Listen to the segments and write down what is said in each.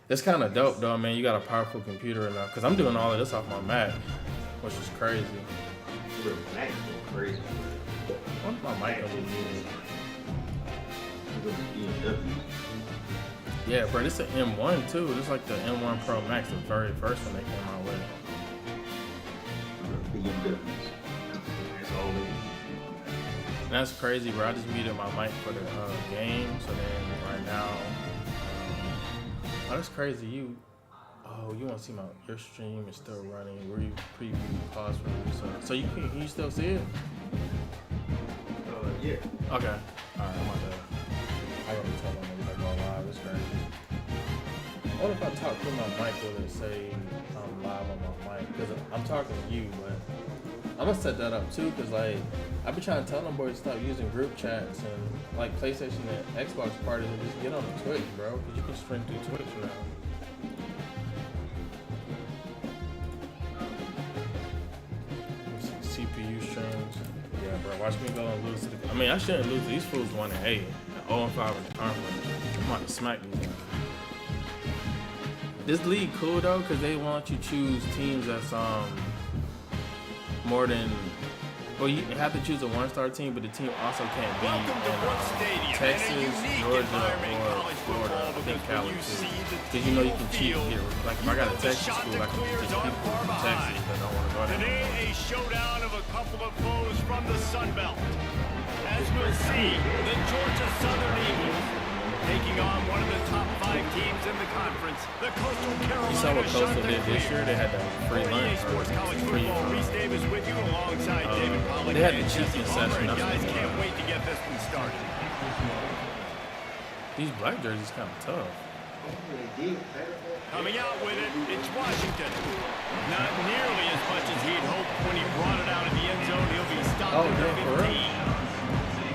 It's kind of dope though, man. You got a powerful computer enough. Cause I'm doing all of this off my Mac, which is crazy. Mac is crazy. What's my mic over here? Yeah, bro, this is an M1 too. This is like the M1 Pro Max, the very first one that came out with. That's crazy, bro. I just muted my mic for the game, so then right now, oh, that's crazy. You want to see your stream is still running. Preview, pause for research. So can you still see it? Yeah. Okay. All right, I gotta tell them to go live. It's crazy. What if I talk through my mic? Will it say I'm live on my mic? Because I'm talking to you, but I'm gonna set that up too. Cause like I've been trying to tell them boys to stop using group chats and like PlayStation and Xbox parties and just get on the Twitch, bro. Cause you can stream through Twitch now. CPU streams. Yeah, bro. Watch me go and lose to the. I mean, I shouldn't lose. These fools 1-8, 0-5 in the conference. I'm about to smack these guys. This league cool though, cause they want you choose teams that's more than. Well, you have to choose a one-star team, but the team also can't be in Texas, Georgia, or Florida. I think Cali too. Because you know you can cheat here. Like if I got a Texas school, I can just pick people from Texas that don't want to go there. Today, a showdown of a couple of foes from the Sun Belt. As we'll see, the Georgia Southern Eagles taking on one of the top 5 teams in the conference, the Coastal Carolina. You saw what Coastal did this year? They had that free lunch. Sports College Football. Reese Davis with you alongside David Pollack. They had the cheapest session. Guys can't wait to get this one started. These black jerseys kind of tough. Coming out with it, it's Washington. Not nearly as much as he'd hoped when he brought it out of the end zone. He'll be stopped at the 15.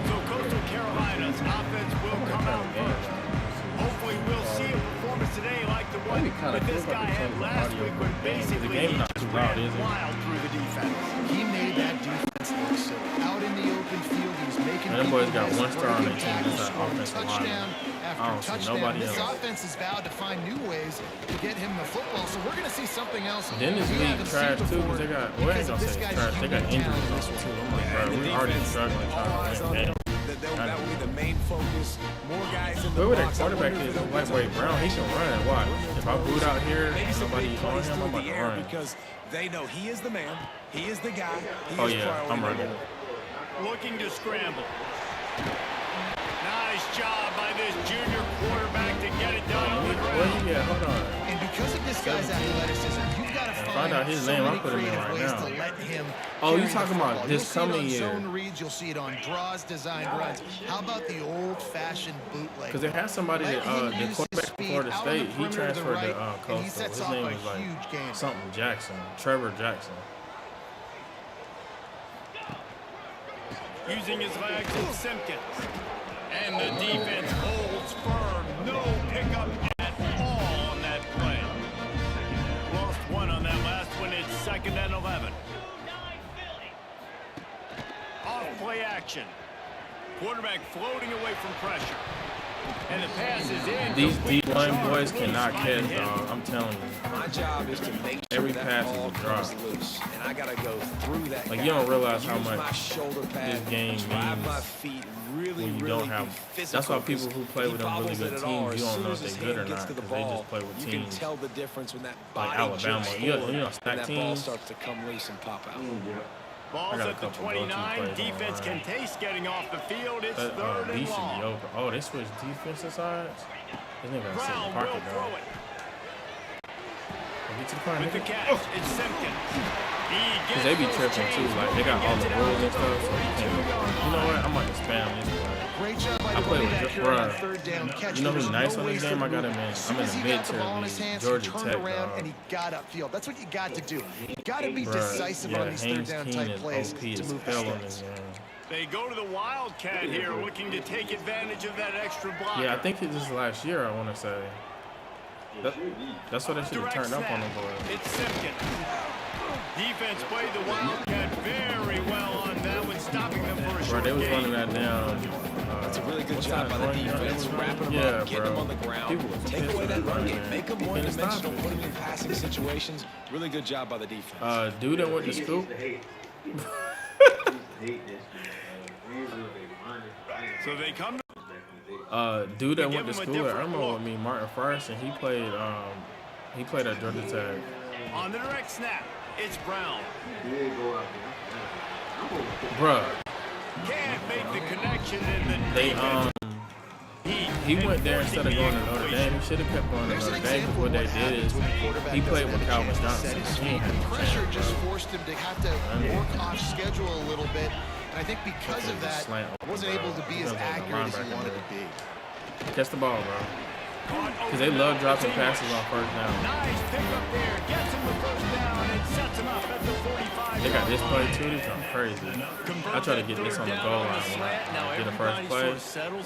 So Coastal Carolina's offense will come out first. Hopefully we'll see a performance today like the one that this guy had last week when basically he just ran wild through the defense. He made that defense look so out in the open field. He was making them boys got people 1 star on their team. tackles, That's that offensive line. I don't see nobody this else. offense is vowed to find new ways to get him the football, so we're going to see something else. Then this league trash too, because they got, well, I ain't gonna say trash, they got injuries also too. I'm like, bro, we already struggling trying to win. That will be the main focus. More guys in the whoever that box. quarterback is, lightweight Brown, he can run. Watch. If I boot out here, somebody on him, I'm about to run. Because they know he is the man. He is the guy. Oh yeah, I'm running. Looking to scramble. Nice job by this junior quarterback to get it done on the ground. Where you at? Hold on. And because of this guy's athleticism, you've got to find out his name. I'll put him in right now. Oh, you talking about this coming year? Zone reads, you'll see it on draws, designed runs. How about the old-fashioned bootleg? Because they had somebody that the quarterback from Florida State, he transferred to Coastal. His name was like something Jackson, Trevor Jackson. Using his legs, it's Simpkins. And the defense holds firm. No pickup at all on that play. Lost one on that last one. It's 2nd and 11. Off play action. Quarterback floating away from pressure. And the pass is in. These D1 boys cannot catch, dog. I'm telling you. My job is to make sure every that pass ball is a drop. comes loose, and I gotta go through that. Like you don't realize how much this game means when you don't have. That's why people who play with them really good teams, you don't know if they're good or not, because they just play with teams. You can tell the difference when that like Alabama. You know, stack teams. Ball starts to come loose and pop out. Ball's at the 29. Defense can taste getting off the field. It's 3rd and long. Oh, they switched defensive sides. This nigga got to pocket though. Get to the corner. With the catch, it's Simpkins. Because they be tripping too. Like they got all the rules and stuff. So you can't. You know what? I'm about to spam this play. I play with just run. You know who's nice on this game? I got him in. I'm in the mid-tier league, Georgia Tech. And he got upfield. That's what you got to do. You got to be decisive on these third down type plays to move the sticks. They go to the Wildcat here, looking to take advantage of that extra block. Yeah, I think this is last year, I want to say. That's what they should have turned up on the board. It's Simpkins. Defense played the Wildcat very well on that one, stopping them for a short They was game. running that down That's a really good job by the defense. Wrapping them up, getting them on the ground. Take away that run game. Make them more dimensional, put them in passing situations. Really good job by the defense. Dude that went to school. So they come. Dude that went to school at Irmo with me, Martin Farson, he played at Georgia Tech. On the direct snap, it's Brown. Bruh. Can't make the connection in the They he went there instead of going to Notre Dame. He should have kept going to Notre Dame because what they did is he played with Calvin Johnson. Pressure just forced him to have to work off schedule a little bit. And I think because of that, wasn't able to be as accurate as he wanted to be. Catch the ball, bro. Because they love dropping passes on first down. Nice pick up there. Gets him the first down and sets him up at the 45. They got this play too. They're trying crazy. I try to get this on the goal line when I get a first play.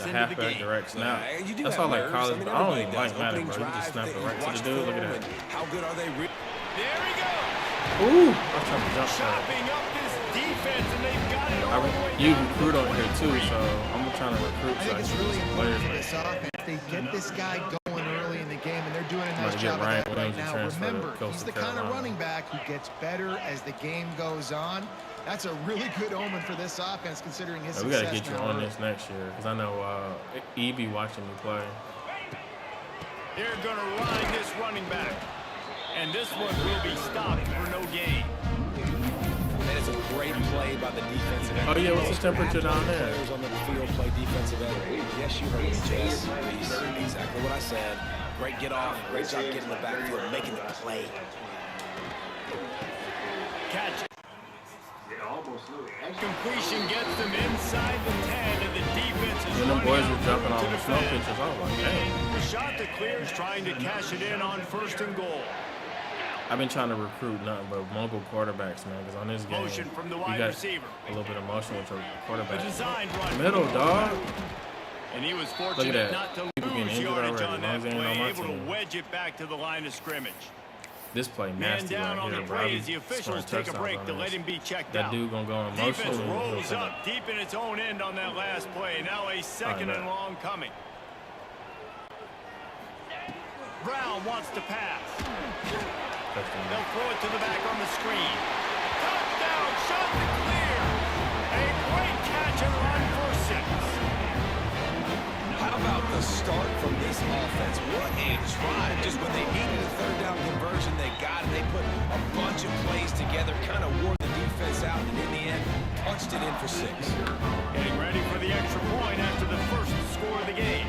The halfback direct snap. That's all like college. But I don't even like Madden, bro. You just snap it right to the dude. Look at that. How good are they? There he goes. Ooh, I was trying to jump shot. Chopping up this defense, and they've got it all the way You down. recruit on here too, so I'm trying to recruit. I think it's really important for this offense. They get this guy going early in the game, and they're doing a nice job of that right now. Remember, he's the kind of running back who gets better as the game goes on. That's a really good omen for this offense, considering his success. We got to get you on this next year, because I know E.B. watching me play. They're going to ride this running back. And this one will be stopped for no gain. That is a great play by the defensive end. Oh, yeah, what's the temperature down there? Players on the field play defensive end. Yes, you heard me, Jess. Exactly what I said. Great get off. Great job getting the backfield, making the play. Catch it. Completion gets them inside the 10, and the defense is When them running boys out were jumping to off the defend. snow pitches, I was like, dang. The shot to clear is trying to cash it in on 1st and goal. I've been trying to recruit nothing but mobile quarterbacks, man, because on this game, Motion from the you wide got receiver. a little bit of motion with your A quarterback. designed run. Middle, dog. And he was Look at fortunate that. not to People getting lose injured yardage already, on as long as that they ain't play, on my able team. to wedge it back to the line of scrimmage. This play Man nasty down right on here, the bro. play as the officials take a break to let him be checked That out. dude gonna go on Defense emotional. rolls up deep in its own end on that last play. Now a second and long coming. Brown wants to pass. They'll throw it to the back on the screen. Touchdown, shot to clear. A great catch and run for 6. How about the start from this offense? What a drive. Just when they needed a 3rd down conversion, they got it. They put a bunch of plays together, kind of wore the defense out, and in the end, punched it in for 6. Getting ready for the extra point after the first score of the game.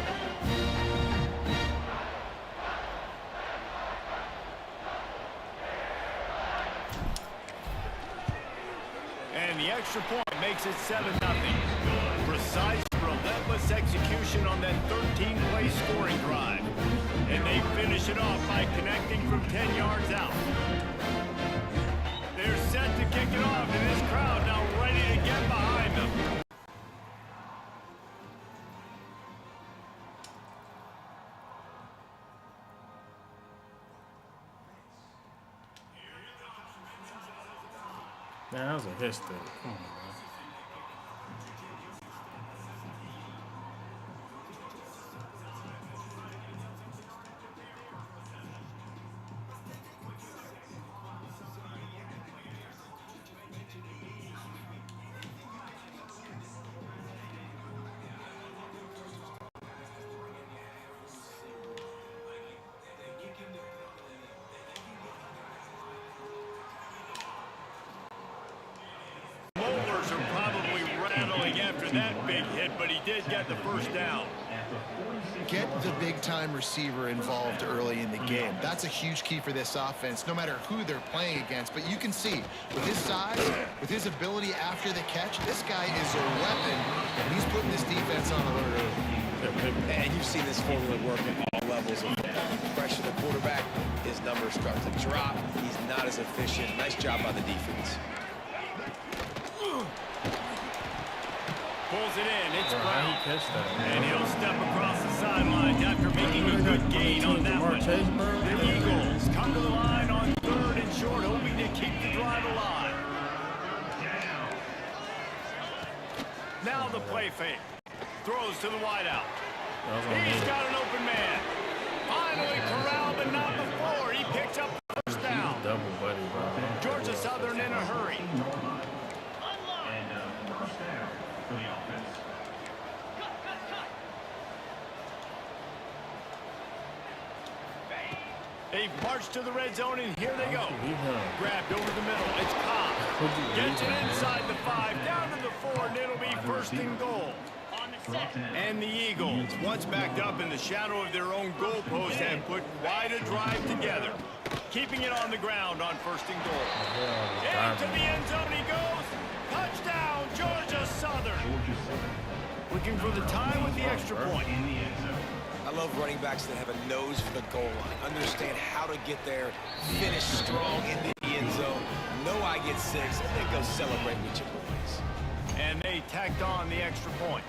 And the extra point makes it 7-0. Precise, relentless execution on that 13-play scoring drive. And they finish it off by connecting from 10 yards out. They're set to kick it off, and this crowd now ready to get behind them. Man, that was a hit stick. Come on, man. Molars are probably rattling after that big hit, but he did get the first down. Get the big-time receiver involved early in the game. That's a huge key for this offense, no matter who they're playing against. But you can see, with his size, with his ability after the catch, this guy is a weapon, and he's putting this defense on alert. And you've seen this formula work at all levels of football. You pressure the quarterback, his numbers start to drop. He's not as efficient. Nice job by the defense. Pulls it in. It's Brown. He catch that, And man. he'll step across the sidelines after making a good gain on that one. The Eagles come to the line on 3rd and short, hoping to keep the drive alive. Now the play fake. throws to the wideout. He's He's got an open man. Finally corralled, but not before. He picks up the first down. double buddy, bro. Georgia Southern in a hurry. They've marched to the red zone, and here they go. Grabbed over the middle. It's Cobb. Gets it inside the 5, down to the 4, and it'll be first and goal. And the Eagles, once backed up in the shadow of their own goalpost, have put quite a drive together. Keeping it on the ground on first and goal. Into the end zone he goes. Touchdown, Georgia Southern. Looking for the time with the extra point. I love running backs that have a nose for the goal line. Understand how to get there, finish strong into the end zone. Know I get 6, and then go celebrate with your boys. And they tacked on the extra point.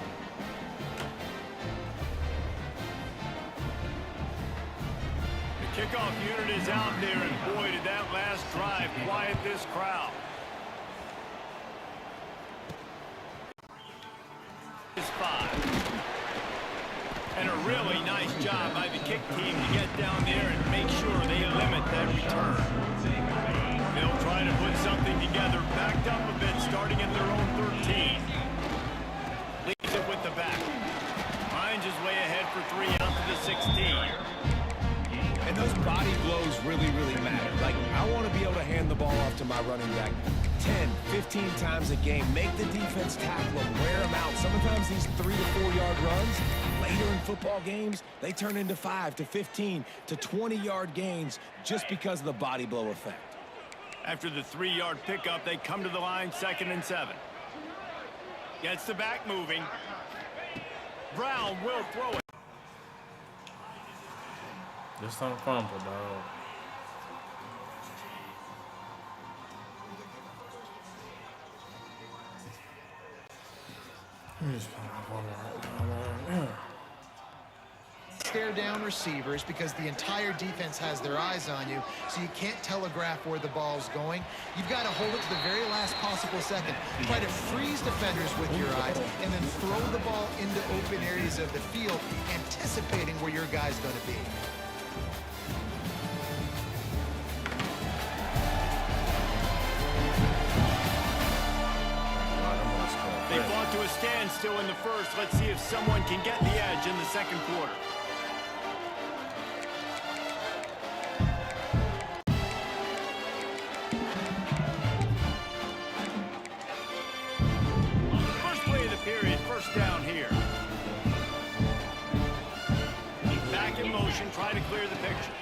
The kickoff unit is out there, and boy, did that last drive quiet this crowd. It's 5. And a really nice job by the kick team to get down there and make sure they limit that return. They'll try to put something together, backed up a bit, starting at their own 13. Leaves it with the back. Finds his way ahead for 3 out to the 16. And those body blows really, really matter. Like, I want to be able to hand the ball off to my running back 10, 15 times a game. Make the defense tackle them, wear them out. Sometimes these 3 to 4 yard runs, later in football games, they turn into 5 to 15 to 20 yard gains just because of the body blow effect. After the 3-yard pickup, they come to the line, 2nd and 7. Gets the back moving. Brown will throw it. Just don't fumble, dog. Stare down receivers because the entire defense has their eyes on you, so you can't telegraph where the ball's going. You've got to hold it to the very last possible second. Try to freeze defenders with your eyes and then throw the ball into open areas of the field, anticipating where your guy's going to be. They fought to a standstill in the first. Let's see if someone can get the edge in the second quarter. First play of the period, first down here. Back in motion, try to clear the picture.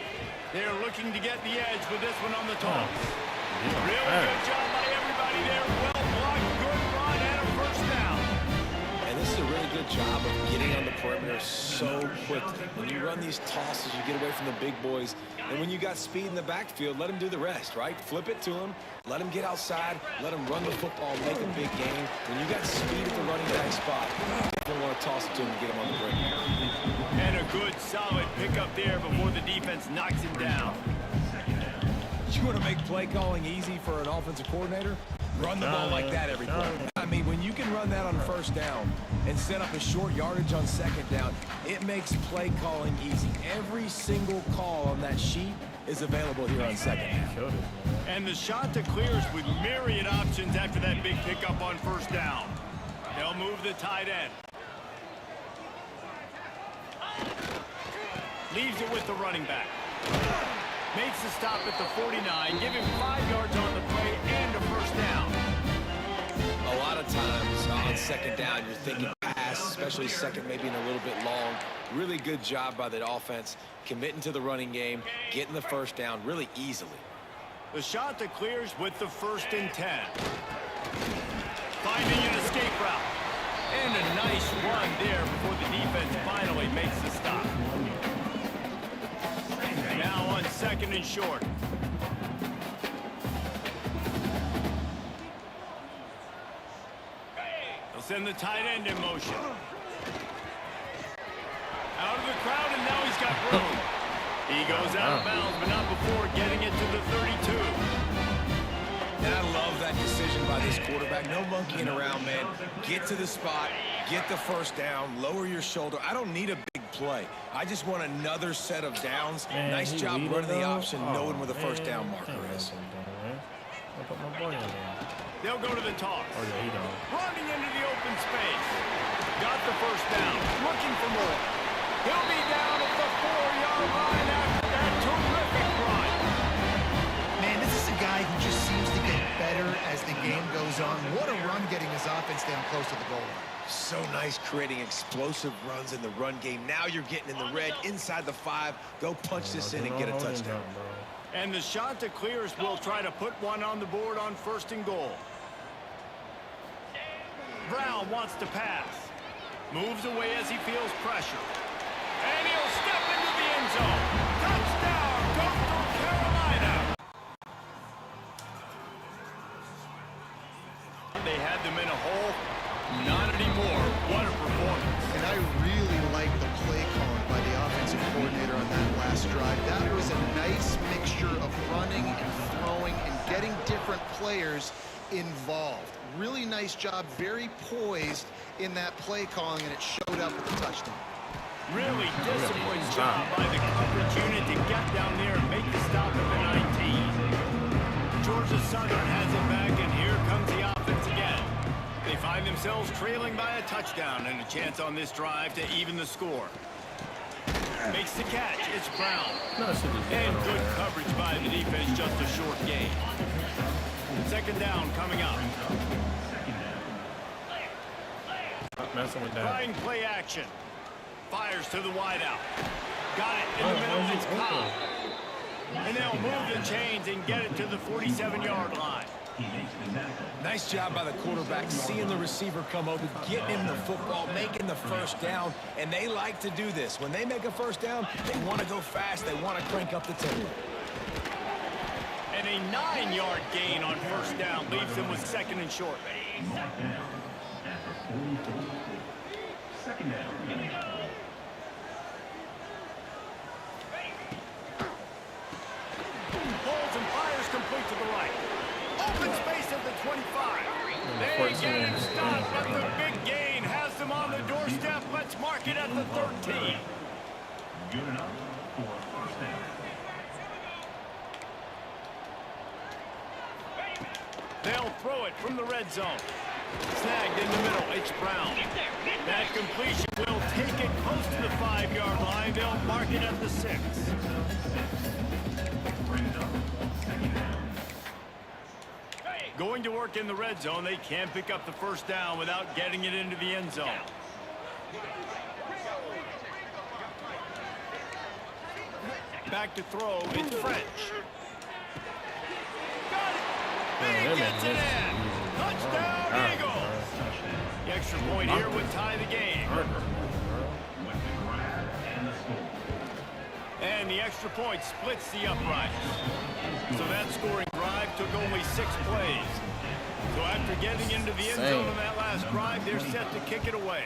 They're looking to get the edge with this one on the toss. Real good job by everybody there. Well blocked, good run, and a first down. And this is a really good job of getting on the perimeter so quickly. When you run these tosses, you get away from the big boys. And when you got speed in the backfield, let them do the rest, right? Flip it to them. Let them get outside. Let them run the football, make a big game. When you got speed at the running back spot, you definitely want to toss it to him and get him on the perimeter. And a good, solid pickup there before the defense knocks him down. You want to make play calling easy for an offensive coordinator? Run the ball like that every play. I mean, when you can run that on first down and set up a short yardage on second down, it makes play calling easy. Every single call on that sheet is available here on second down. And the shot to clears with myriad options after that big pickup on first down. They'll move the tight end. Leaves it with the running back. Makes the stop at the 49, give him 5 yards on the play and a first down. A lot of times on second down, you're thinking pass, especially second, maybe in a little bit long. Really good job by the offense, committing to the running game, getting the first down really easily. The shot to clears with the 1st and 10. Finding an escape route. And a nice run there before the defense finally makes the stop. Now on 2nd and short. They'll send the tight end in motion. Out of the crowd, and now he's got room. He goes out of bounds, but not before getting it to the 32. And I love that decision by this quarterback. No monkeying around, man. Get to the spot, Get the first down, lower your shoulder. I don't need a big play. I just want another set of downs. Man, nice job running the option, knowing where the first down marker is. I'll put my boy in there. They'll go to the toss. Oh, yeah, he don't. Running into the open space. Got the first down. Looking for more. He'll be down at the 4-yard line after that terrific run. Man, this is a guy who just seems to get better as the game goes on. What a run getting his offense down close to the goal line. So nice creating explosive runs in the run game. Now you're getting in the red inside the 5. Go punch this in and get a touchdown. And the Chanticleers will try to put one on the board on 1st and goal. Brown wants to pass. Moves away as he feels pressure. And he'll step into the end zone. Touchdown, Coastal Carolina. They had them in a hole. Not anymore. What a performance. And I really like the play calling by the offensive coordinator on that last drive. That was a nice mixture of running and throwing and getting different players involved. Really nice job, very poised in that play calling, and it showed up with the touchdown. Really disciplined job by the coverage unit to get down there and make the stop at the 19. Georgia Southern has it back, and here comes the offense again. They find themselves trailing by a touchdown and a chance on this drive to even the score. Makes the catch. It's Brown. And good coverage by the defense, just a short gain. 2nd down coming up. Trying play action. Fires to the wideout. Got it in the middle. It's Cobb. And they'll move the chains and get it to the 47-yard line. Nice job by the quarterback, seeing the receiver come open, getting him the football, making the first down, and they like to do this. When they make a first down, they want to go fast. They want to crank up the tempo. And a 9-yard gain on 1st down leaves them with 2nd and short. Holds and fires complete to the right. Open space at the 25. They get him stopped, but the big gain has them on the doorstep. Let's mark it at the 13. Good enough for 1st down. They'll throw it from the red zone. Snagged in the middle. It's Brown. That completion will take it close to the 5-yard line. They'll mark it at the 6. Going to work in the red zone. They can't pick up the first down without getting it into the end zone. Back to throw. It's French. Got it. He gets it in. Touchdown, Eagles. The extra point here would tie the game. And the extra point splits the uprights. So that scoring drive took only 6 plays. So after getting into the end zone on that last drive, they're set to kick it away.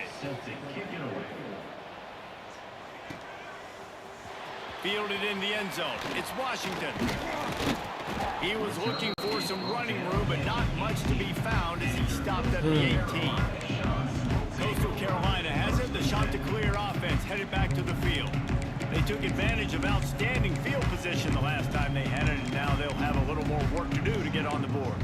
Fielded in the end zone. It's Washington. He was looking for some running room, but not much to be found as he stopped at the 18. Coastal Carolina has it. The Chanticleer offense headed back to the field. They took advantage of outstanding field position the last time they had it, and now they'll have a little more work to do to get on the board.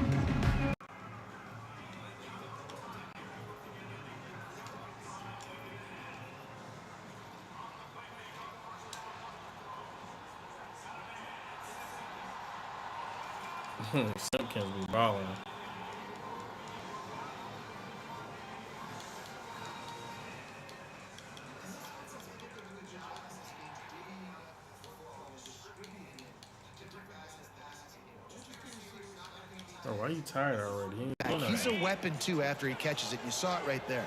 Simpkins be balling. Oh, why are you tired already? He's a weapon, too, after he catches it. You saw it right there.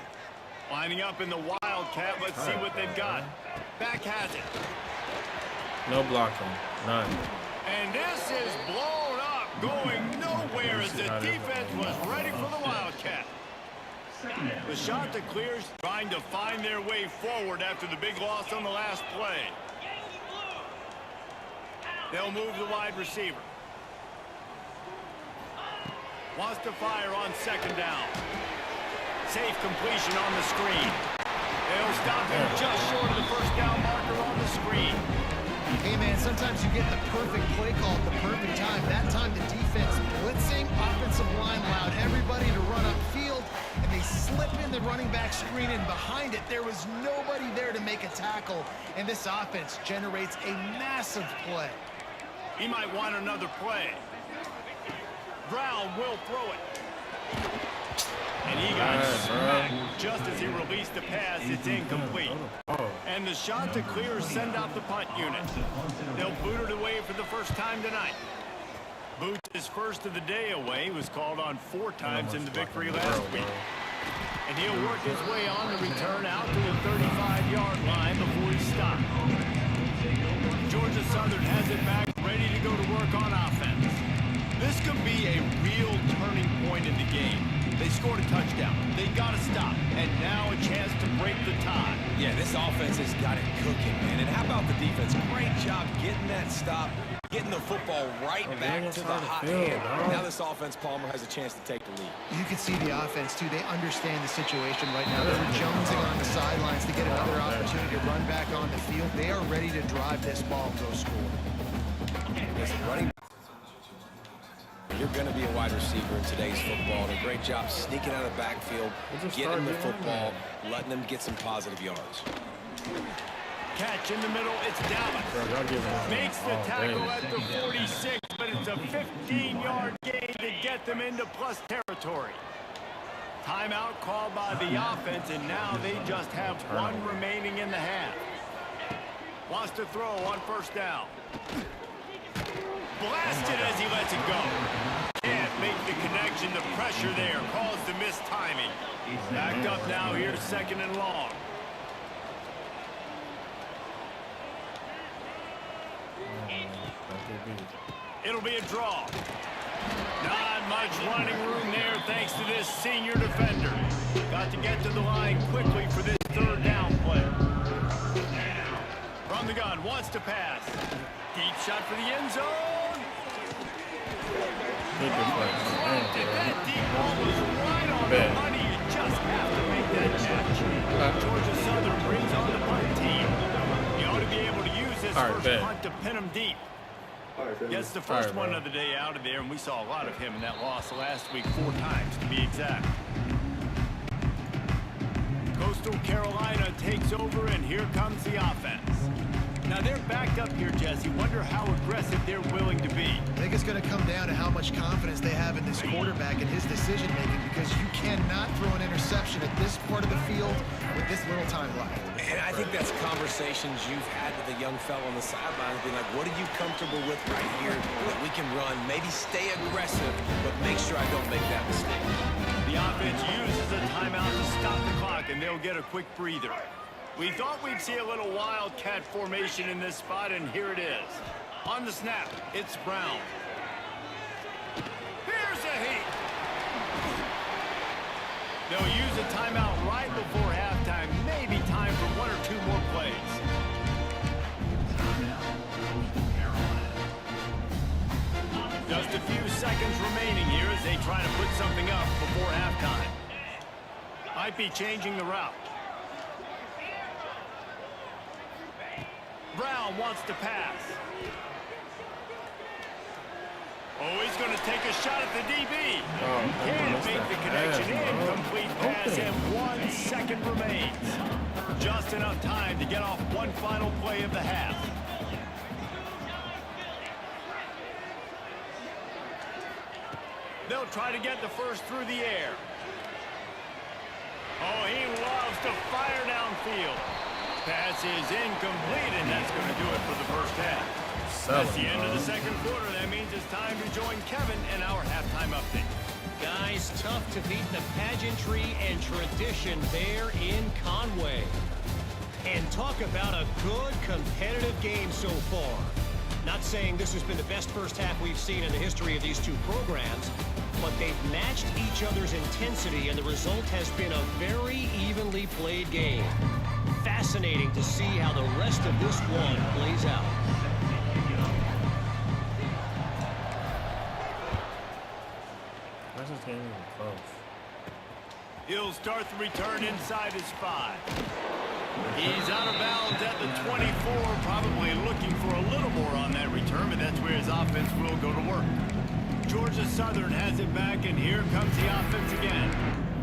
Lining up in the Wildcat. Let's see what they've got. Back has it. No blocking. None. And this is blown up, going nowhere as the defense was ready for the Wildcat. The Chanticleers trying to find their way forward after the big loss on the last play. They'll move the wide receiver. Wants to fire on 2nd down. Safe completion on the screen. They'll stop him just short of the first down marker on the screen. Hey, man, sometimes you get the perfect play call at the perfect time. That time the defense blitzing, offensive line allowed everybody to run upfield, and they slip in the running back screen, and behind it, there was nobody there to make a tackle, and this offense generates a massive play. He might want another play. Brown will throw it. And he got smacked just as he released the pass. It's incomplete. And the shot to clear send out the punt unit. They'll boot it away for the first time tonight. Boots his first of the day away. He was called on 4 times in the victory last week. And he'll work his way on the return out to the 35-yard line before he stopped. Georgia Southern has it back, ready to go to work on offense. This could be a real turning point in the game. They scored a touchdown. They got to stop. And now a chance to break the tie. Yeah, this offense has got it cooking, man. And how about the defense? Great job getting that stop, getting the football right back to the hot hand. Now this offense, Palmer, has a chance to take the lead. You can see the offense, too. They understand the situation right now. They're jonesing on the sidelines to get another opportunity to run back on the field. They are ready to drive this ball and go score. Listen, running. You're going to be a wide receiver in today's football. And a great job sneaking out of the backfield, getting the football, letting them get some positive yards. Catch in the middle. It's Dallas. Makes the tackle at the 46, but it's a 15-yard gain to get them into plus territory. Timeout called by the offense, and now they just have 1 remaining in the half. Wants to throw on first down. Blasted as he lets it go. Can't make the connection. The pressure there caused the missed timing. Backed up now here, 2nd and long. It'll be a draw. Not much running room there thanks to this senior defender. Got to get to the line quickly for this 3rd down play. From the gun, wants to pass. Deep shot for the end zone. That deep ball was right on the money. You just have to make that catch. Georgia Southern brings on the punt team. You ought to be able to use this first punt to pin them deep. Gets the first one of the day out of there, and we saw a lot of him in that loss last week, 4 times to be exact. Coastal Carolina takes over, and here comes the offense. Now they're backed up here, Jesse. Wonder how aggressive they're willing to be. I think it's going to come down to how much confidence they have in this quarterback and his decision-making, because you cannot throw an interception at this part of the field with this little time left. And I think that's conversations you've had with a young fellow on the sidelines, being like, what are you comfortable with right here that we can run? Maybe stay aggressive, but make sure I don't make that mistake. The offense uses a timeout to stop the clock, and they'll get a quick breather. We thought we'd see a little wildcat formation in this spot, and here it is. On the snap, it's Brown. Here's a heat. They'll use a timeout right before halftime. Maybe time for 1 or 2 more plays. Just a few seconds remaining here as they try to put something up before halftime. Might be changing the route. Brown wants to pass. Oh, he's going to take a shot at the DB. Can't make the connection. Incomplete pass, and 1 second remains. Just enough time to get off one final play of the half. They'll try to get the first through the air. Oh, he loves to fire downfield. Pass is incomplete, and that's going to do it for the first half. That's the end of the second quarter. That means it's time to join Kevin in our halftime update. Guys, tough to beat the pageantry and tradition there in Conway. And talk about a good competitive game so far. Not saying this has been the best first half we've seen in the history of these 2 programs, but they've matched each other's intensity, and the result has been a very evenly played game. Fascinating to see how the rest of this one plays out. Why is this game even close? He'll start the return inside his 5. He's out of bounds at the 24, probably looking for a little more on that return, but that's where his offense will go to work. Georgia Southern has it back, and here comes the offense again.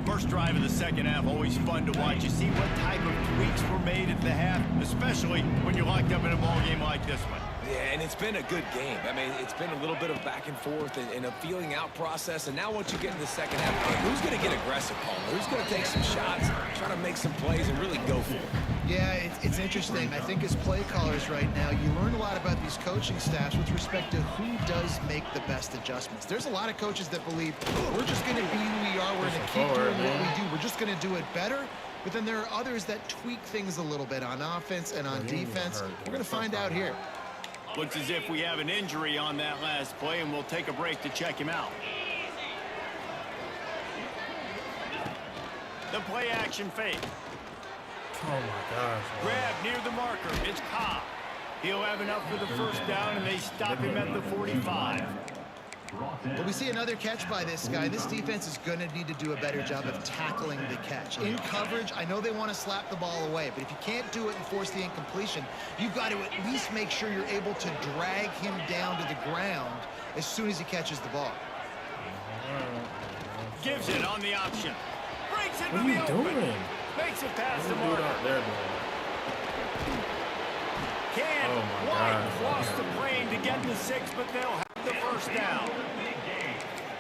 First drive of the second half, always fun to watch. You see what type of tweaks were made at the half, especially when you're locked up in a ball game like this one. Yeah, and it's been a good game. I mean, it's been a little bit of back and forth and a feeling out process. And now once you get in the second half, who's going to get aggressive, Palmer? Who's going to take some shots, try to make some plays, and really go for it? Yeah, it's interesting. I think as play callers right now, you learn a lot about these coaching staffs with respect to who does make the best adjustments. There's a lot of coaches that believe, we're just going to be who we are. We're going to keep doing what we do. We're just going to do it better. But then there are others that tweak things a little bit on offense and on defense. We're going to find out here. Looks as if we have an injury on that last play, and we'll take a break to check him out. The play action fake. Oh my gosh. Grab near the marker. It's Cobb. He'll have enough for the first down, and they stop him at the 45. But we see another catch by this guy. This defense is going to need to do a better job of tackling the catch. In coverage, I know they want to slap the ball away, but if you can't do it and force the incompletion, you've got to at least make sure you're able to drag him down to the ground as soon as he catches the ball. Gives it on the option. Breaks it What to are the you open. doing? Makes it past the What are you doing marker. out there, man? Can't Oh my quite God. cross the plane to get the 6, but they'll have the first down.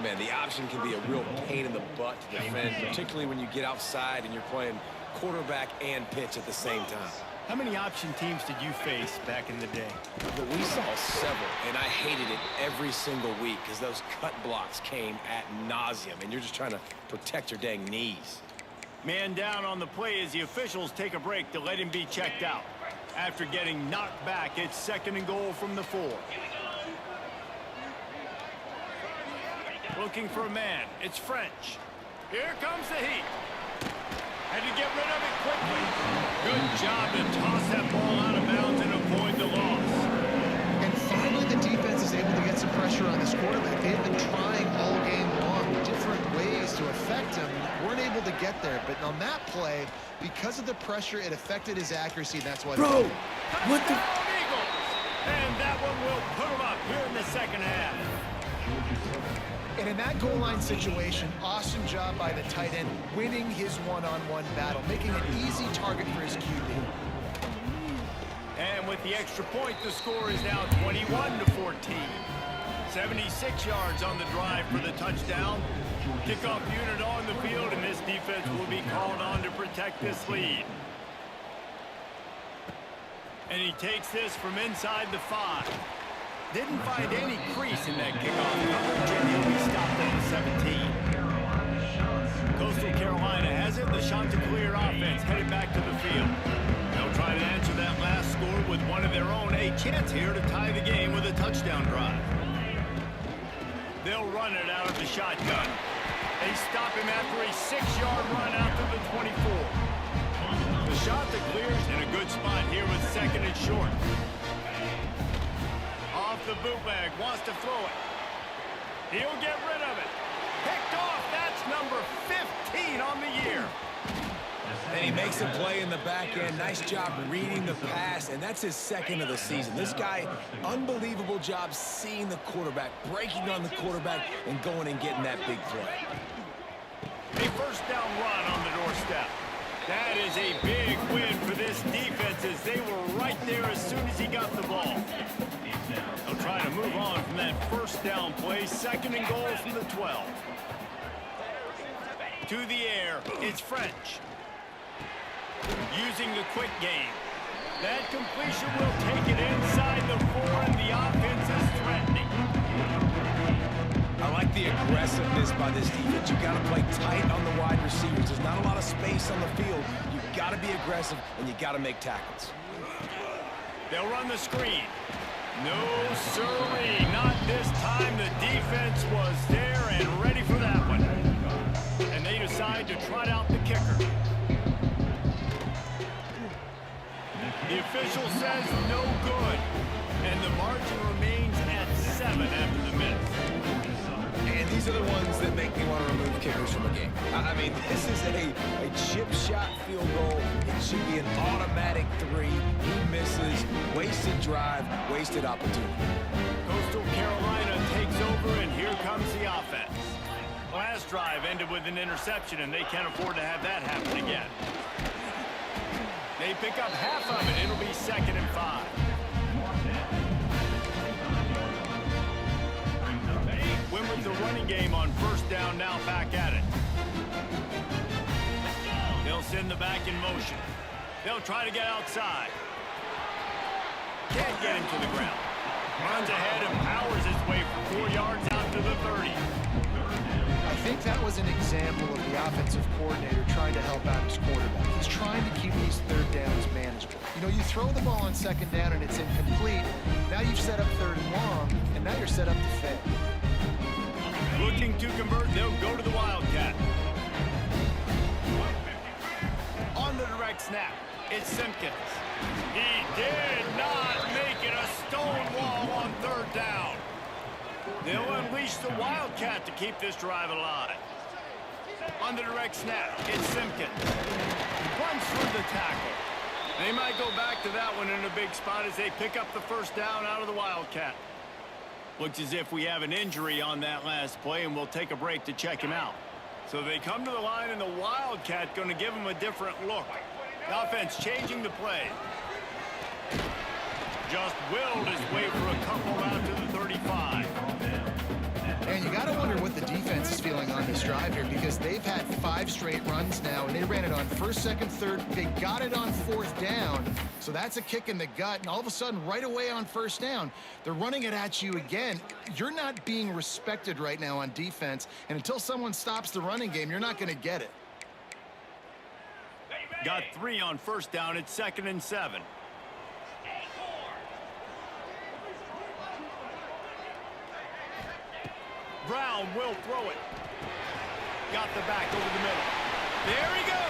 Man, the option can be a real pain in the butt to defend, particularly when you get outside and you're playing quarterback and pitch at the same time. How many option teams did you face back in the day? But we saw several, and I hated it every single week because those cut blocks came ad nauseum, and you're just trying to protect your dang knees. Man down on the play as the officials take a break to let him be checked out. After getting knocked back, it's 2nd and goal from the 4. Looking for a man. It's French. Here comes the heat. Had to get rid of it quickly. Good job to toss that ball out of bounds and avoid the loss. And finally, the defense is able to get some pressure on this quarterback. They've been trying all game long different ways to affect him. Weren't able to get there, but on that play, because of the pressure, it affected his accuracy. That's why. Bro, what the? Eagles. And that one will put him up here in the second half. And in that goal line situation, awesome job by the tight end, winning his one-on-one battle, making an easy target for his QB. And with the extra point, the score is now 21-14. 76 yards on the drive for the touchdown. Kickoff unit on the field, and this defense will be called on to protect this lead. And he takes this from inside the 5. Didn't find any crease in that kickoff coverage, and he'll be stopped at the 17. Coastal Carolina has it. The Chanticleer offense headed back to the field. They'll try to answer that last score with one of their own. A chance here to tie the game with a touchdown drive. They'll run it out of the shotgun. They stop him after a 6-yard run out to the 24. The Chanticleers in a good spot here with 2nd and short. Off the bootleg, wants to throw it. He'll get rid of it. Picked off, that's number 15 on the year. And he makes a play in the back end. Nice job reading the pass, and that's his 2nd of the season. This guy, unbelievable job seeing the quarterback, breaking on the quarterback, and going and getting that big play. A first down run on the doorstep. That is a big win for this defense as they were right there as soon as he got the ball. They'll try to move on from that first down play. 2nd and goal from the 12. To the air, it's French. Using the quick game. That completion will take it inside the 4, and the offense is threatening. I like the aggressiveness by this defense. You got to play tight on the wide receivers. There's not a lot of space on the field. You got to be aggressive, and you got to make tackles. They'll run the screen. No, sirree, not this time. The defense was there and ready for that one. And they decide to trot out the kicker. The official says no good, and the margin remains at 7 after the minute. And these are the ones that make me you want to remove kickers from a game. I mean, this is a chip shot field goal. It should be an automatic 3. He misses. Wasted drive, wasted opportunity. Coastal Carolina takes over, and here comes the offense. Last drive ended with an interception, and they can't afford to have that happen again. They pick up half of it. It'll be 2nd and 5. Win with the running game on 1st down, now back at it. They'll send the back in motion. They'll try to get outside. Can't get him to the ground. Runs ahead and powers his way for 4 yards out to the 30. I think that was an example of the offensive coordinator trying to help out his quarterback. He's trying to keep these 3rd downs manageable. You know, you throw the ball on 2nd down and it's incomplete. Now you've set up 3rd and long, and now you're set up to fail. Looking to convert, they'll go to the Wildcat. On the direct snap, it's Simpkins. He did not make it a stone wall on 3rd down. They'll unleash the Wildcat to keep this drive alive. On the direct snap, it's Simpkins. Runs through the tackle. They might go back to that one in a big spot as they pick up the 1st down out of the Wildcat. Looks as if we have an injury on that last play, and we'll take a break to check him out. So they come to the line, and the Wildcat going to give him a different look. The offense changing the play. Just willed his way for a couple out to the 35. And you got to wonder what the defense is feeling on this drive here, because they've had 5 straight runs now, and they ran it on 1st, 2nd, 3rd. They got it on 4th down, so that's a kick in the gut. And all of a sudden, right away on 1st down, they're running it at you again. You're not being respected right now on defense, and until someone stops the running game, you're not going to get it. Got 3 on 1st down. It's 2nd and 7. Brown will throw it. Got the back over the middle. There he goes.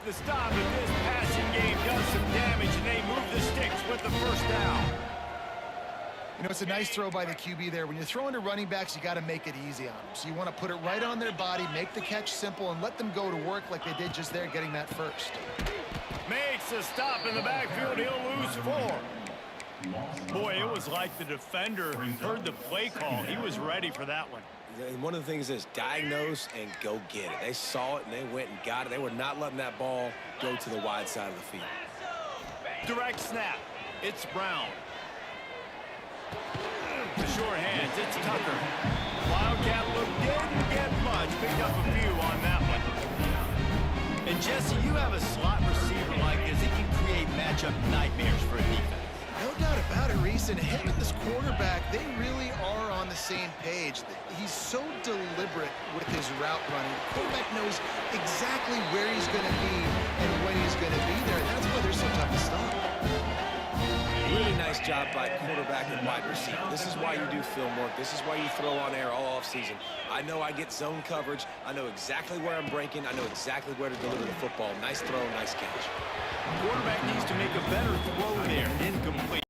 The stop of this passing game does some damage, and they move the sticks with the 1st down. You know, it's a nice throw by the QB there. When you're throwing to running backs, you got to make it easy on them. So you want to put it right on their body, make the catch simple, and let them go to work like they did just there, getting that 1st. Makes a stop in the backfield. He'll lose 4. Boy, it was like the defender heard the play call. He was ready for that one. And one of the things is diagnose and go get it. They saw it and they went and got it. They were not letting that ball go to the wide side of the field. Direct snap. It's Brown. The short hands. It's Tucker. Wildcat look didn't get much. Picked up a few on that one. And Jesse, you have a slot receiver like this. He can create matchup nightmares for a defense. No doubt about it, Reese. And him and this quarterback, they really are on the same page. He's so deliberate with his route running. The quarterback knows exactly where he's going to be and when he's going to be there. And that's why they're so tough to stop. Really nice job by quarterback and wide receiver. This is why you do film work. This is why you throw on air all offseason. I know I get zone coverage. I know exactly where I'm breaking. I know exactly where to deliver the football. Nice throw, nice catch. Quarterback needs to make a better throw there. Incomplete.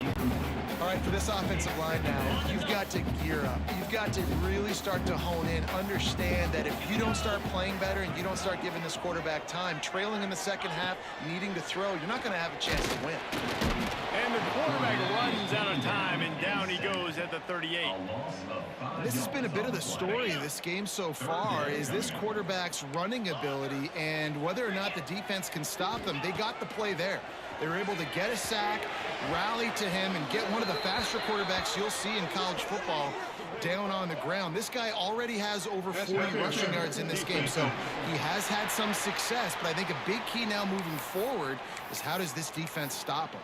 All right, for this offensive line now, you've got to gear up. You've got to really start to hone in, understand that if you don't start playing better and you don't start giving this quarterback time, trailing in the 2nd half, needing to throw, you're not going to have a chance to win. And the quarterback runs out of time, and down he goes at the 38. This has been a bit of the story of this game so far, is this quarterback's running ability and whether or not the defense can stop them. They got the play there. They were able to get a sack, rally to him, and get one of the faster quarterbacks you'll see in college football down on the ground. This guy already has over 40 rushing yards in this game, so he has had some success, but I think a big key now moving forward is how does this defense stop him?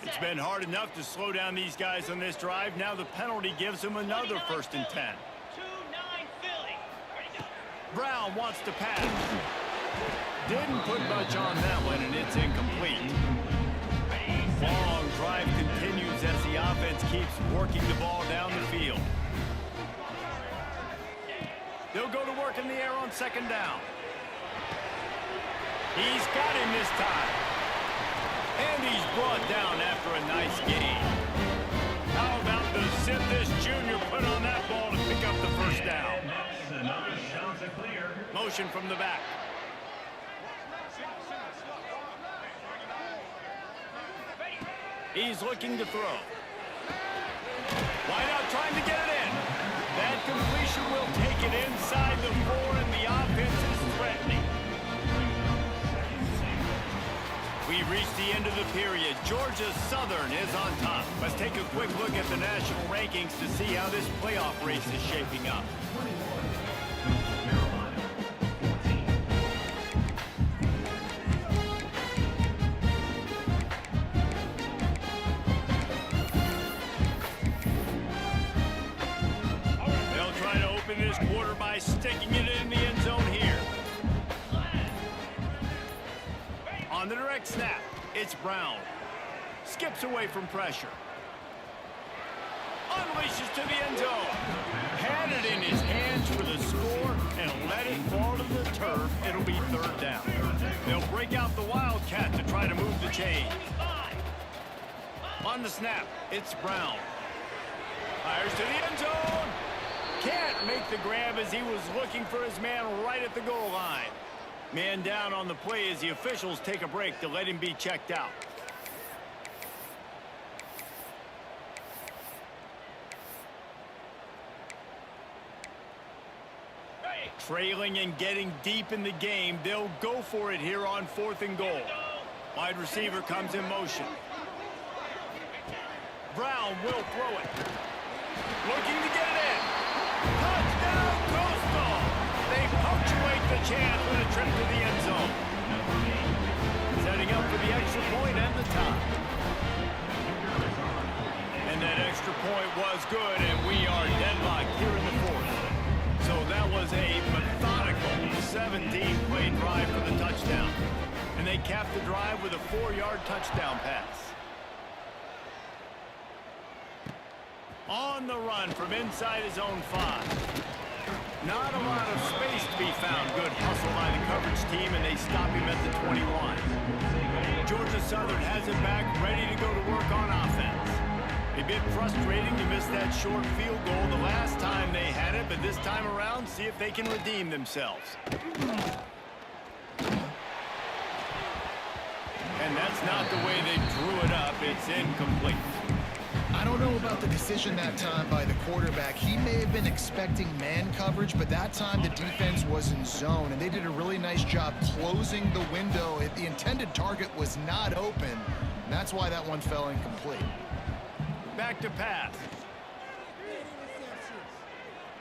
It's been hard enough to slow down these guys on this drive. Now the penalty gives them another 1st and 10. Brown wants to pass. Didn't put much on that one, and it's incomplete. Long drive continues as the offense keeps working the ball down the field. They'll go to work in the air on second down. He's got him this time. And he's brought down after a nice gain. How about the zip this junior put on that ball to pick up the first down? Motion from the back. He's looking to throw. Wide out trying to get it in. That completion will take it inside the 4, and the offense is threatening. We reached the end of the period. Georgia Southern is on top. Let's take a quick look at the national rankings to see how this playoff race is shaping up. They'll try to open this quarter by sticking it in the end zone here. On the direct snap, it's Brown. Skips away from pressure. Unleashes to the end zone. Had it in his hands for the score and let it fall to the turf. It'll be third down. They'll break out the Wildcat to try to move the chains. On the snap, it's Brown. Fires to the end zone. Can't make the grab as he was looking for his man right at the goal line. Man down on the play as the officials take a break to let him be checked out. Trailing and getting deep in the game, they'll go for it here on 4th and goal. Wide receiver comes in motion. Brown will throw it. Looking to get it in. Touchdown, Coastal! They punctuate the chance with a trip to the end zone. Setting up for the extra point and the tie. And that extra point was good, and we are deadlocked here in the 4th. So that was a methodical 17-play drive for the touchdown. And they capped the drive with a 4-yard touchdown pass. On the run from inside his own 5. Not a lot of space to be found. Good hustle by the coverage team, and they stop him at the 21. Georgia Southern has it back, ready to go to work on offense. A bit frustrating to miss that short field goal the last time they had it, but this time around, see if they can redeem themselves. And that's not the way they drew it up. It's incomplete. I don't know about the decision that time by the quarterback. He may have been expecting man coverage, but that time the defense was in zone, and they did a really nice job closing the window. The intended target was not open, and that's why that one fell incomplete. Back to pass.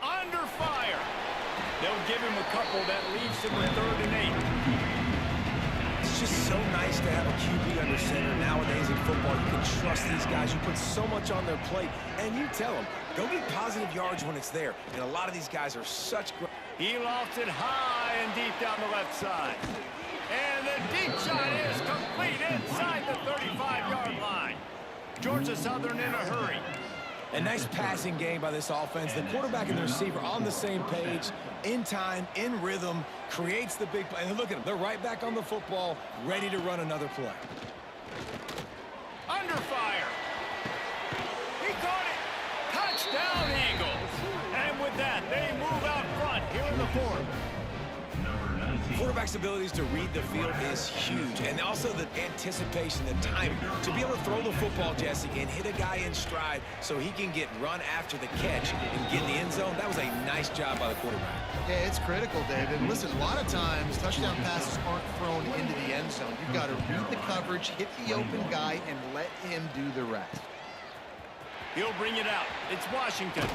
Under fire. They'll give him a couple that leaves him with 3rd and 8. It's just so nice to have a QB under center nowadays in football. You can trust these guys. You put so much on their plate, and you tell them, go get positive yards when it's there. And a lot of these guys are such great. He lofts it high and deep down the left side. And the deep shot is complete inside the 35-yard line. Georgia Southern in a hurry. A nice passing game by this offense. The quarterback and the receiver on the same page, in time, in rhythm, creates the big play. And look at them. They're right back on the football, ready to run another play. Under fire. He caught it. Touchdown, Eagles. And with that, they move out front here in the 4th. Quarterback's abilities to read the field is huge, and also the anticipation, the timing. To be able to throw the football, Jesse, and hit a guy in stride so he can get run after the catch and get in the end zone, that was a nice job by the quarterback. Yeah, it's critical, David. Listen, a lot of times touchdown passes aren't thrown into the end zone. You've got to read the coverage, hit the open guy, and let him do the rest. He'll bring it out. It's Washington.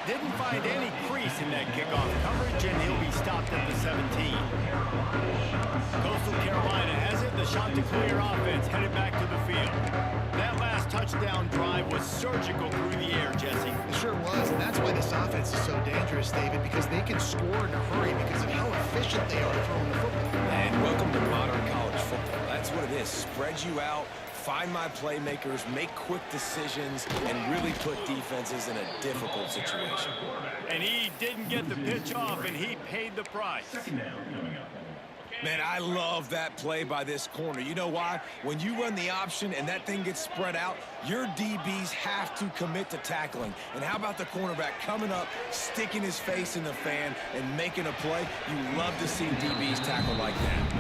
Didn't find any crease in that kickoff coverage, and he'll be stopped at the 17. Coastal Carolina has it. The Chanticleer offense headed back to the field. That last touchdown touchdown drive was surgical through the air, Jesse. It sure was, and that's why this offense is so dangerous, David, because they can score in a hurry because of how efficient they are throwing the football. And welcome to modern college football. That's what it is. Spread you out, find my playmakers, make quick decisions, and really put defenses in a difficult situation. And he didn't get the pitch off, and he paid the price. Man, I love that play by this corner. You know why? When you run the option and that thing gets spread out, your DBs have to commit to tackling. And how about the cornerback coming up, sticking his face in the fan, and making a play? You love to see DBs tackle like that.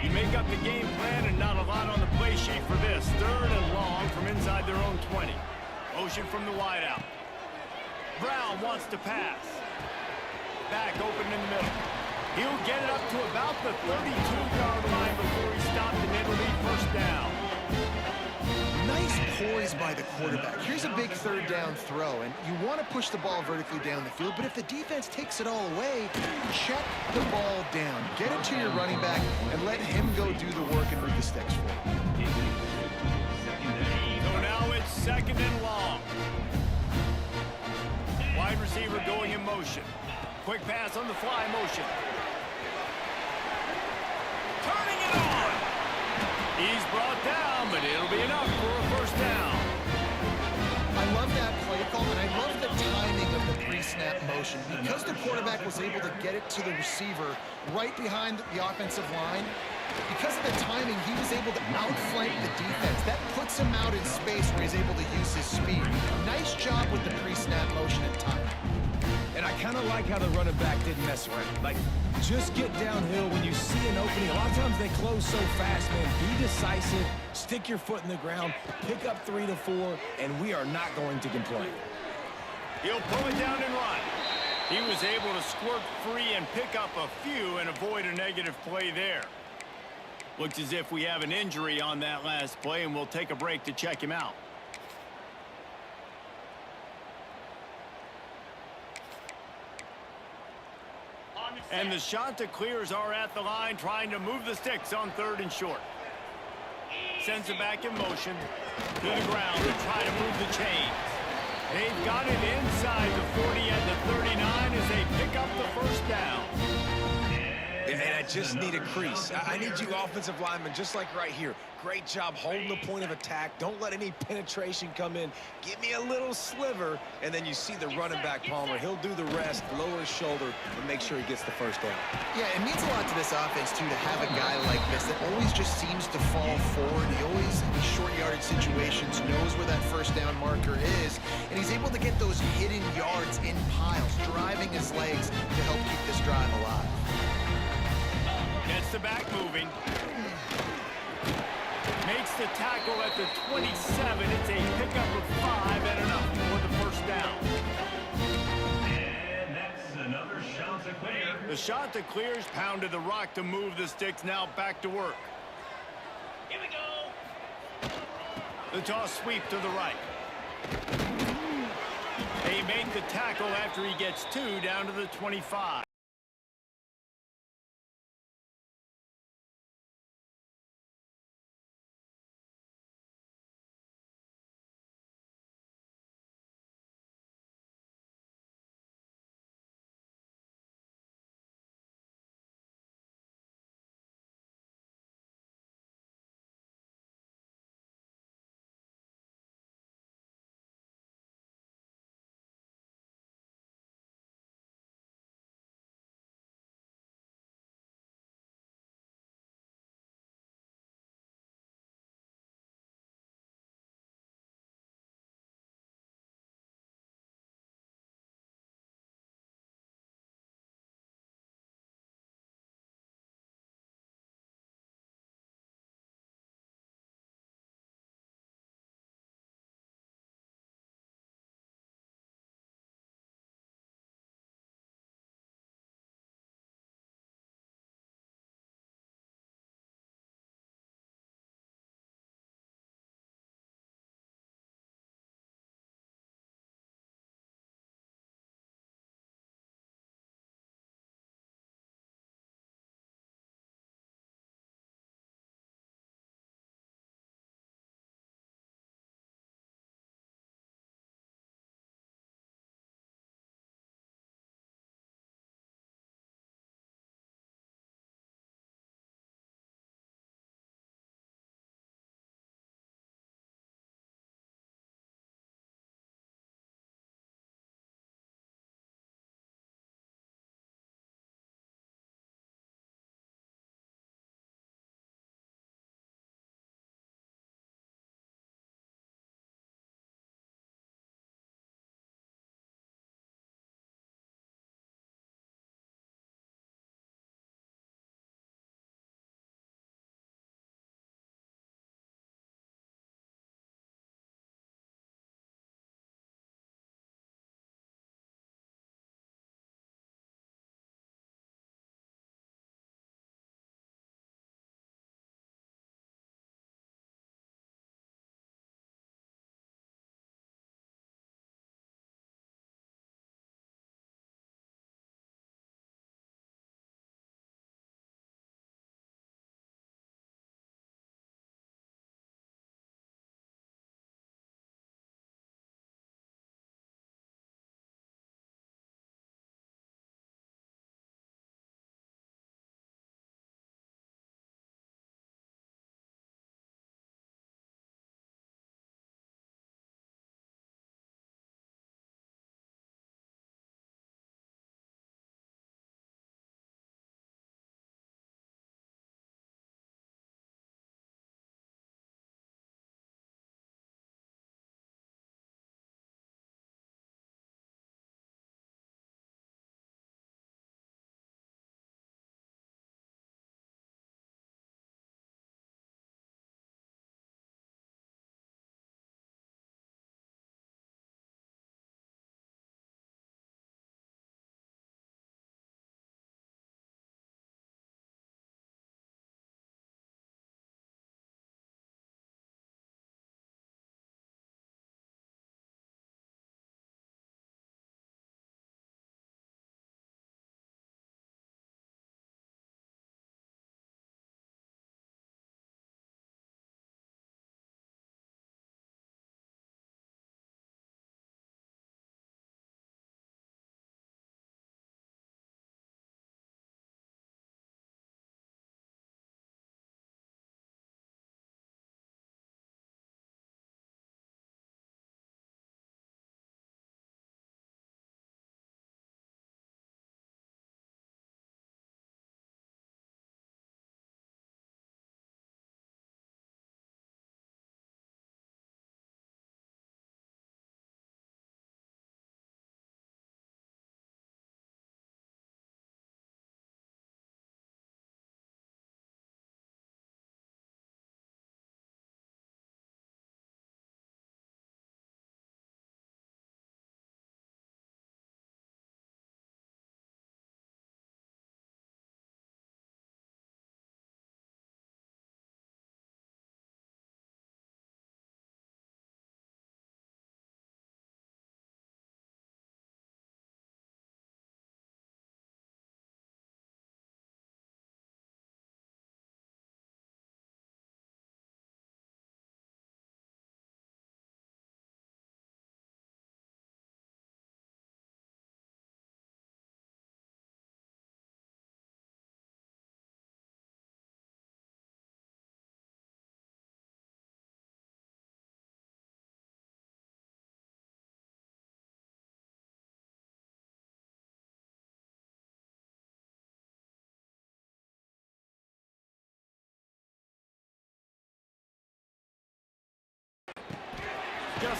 You make up the game plan and not a lot on the play sheet for this. 3rd and long from inside their own 20. Motion from the wideout. Brown wants to pass. Back open in the middle. He'll get it up to about the 32-yard line before he stopped, and it'll be first down. Nice poise by the quarterback. Here's a big 3rd down throw, and you want to push the ball vertically down the field, but if the defense takes it all away, check the ball down. Get it to your running back and let him go do the work and move the sticks for you. So now it's 2nd and long. Wide receiver going in motion. Quick pass on the fly motion. Turning it on. He's brought down, but it'll be enough for a first down. I love that play call, and I love the timing of the pre-snap motion. Because the quarterback was able to get it to the receiver right behind the offensive line, because of the timing, he was able to outflank the defense. That puts him out in space where he's able to use his speed. Nice job with the pre-snap motion and timing. And I kind of like how the running back didn't mess around. Like, just get downhill when you see an opening. A lot of times they close so fast, man. Be decisive, stick your foot in the ground, pick up 3 to 4, and we are not going to complain. He'll pull it down and run. He was able to squirt free and pick up a few and avoid a negative play there. Looks as if we have an injury on that last play, and we'll take a break to check him out. And the Chanticleers are at the line trying to move the sticks on 3rd and short. Sends it back in motion to the ground to try to move the chains. They've got it inside the 40 and the 39 as they pick up the first down. And I just need a crease. I need you offensive linemen, just like right here. Great job holding the point of attack. Don't let any penetration come in. Give me a little sliver, and then you see the running back, Palmer. He'll do the rest, lower his shoulder, and make sure he gets the first down. Yeah, it means a lot to this offense, too, to have a guy like this that always just seems to fall forward. He always, in short yardage situations, knows where that first down marker is, and he's able to get those hidden yards in piles, driving his legs to help keep this drive alive. Gets the back moving. Makes the tackle at the 27. It's a pickup of 5 and enough for the first down. And that's another Chanticleer. The Chanticleers pounded the rock to move the sticks. Now back to work. Here we go. The toss sweep to the right. They make the tackle after he gets 2 down to the 25.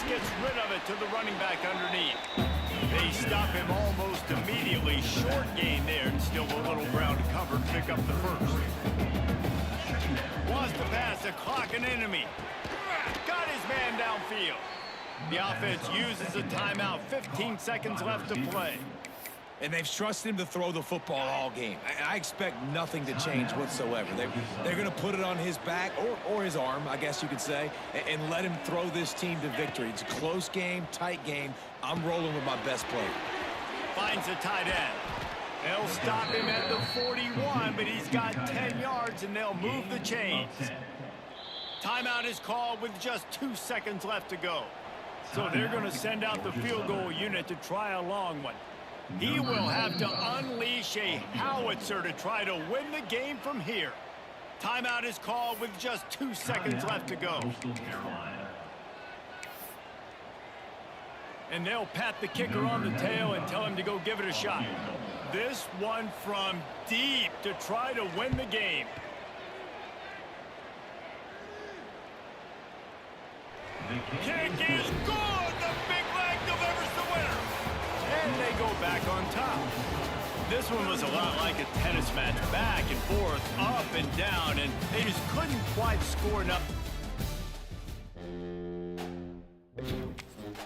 gets rid of it to the running back underneath. They stop him almost immediately. Short gain there, and still a little ground to cover to pick up the first. Wants to pass the clock an enemy. Got his man downfield. The offense uses a timeout. 15 seconds left to play. And they've trusted him to throw the football all game. I expect nothing to change whatsoever. They're going to put it on his back, or his arm, I guess you could say, and let him throw this team to victory. It's a close game, tight game. I'm rolling with my best player. Finds a tight end. They'll stop him at the 41, but he's got 10 yards, and they'll move the chains. Timeout is called with just 2 seconds left to go. So they're going to send out the field goal unit to try a long one. He will have to unleash a howitzer to try to win the game from here. Timeout is called with just 2 seconds left to go. And they'll pat the kicker on the tail and tell him to go give it a shot. This one from deep to try to win the game. Kick is good. The big leg delivers the winner. And they go back on top. This one was a lot like a tennis match. Back and forth, up and down, and they just couldn't quite score enough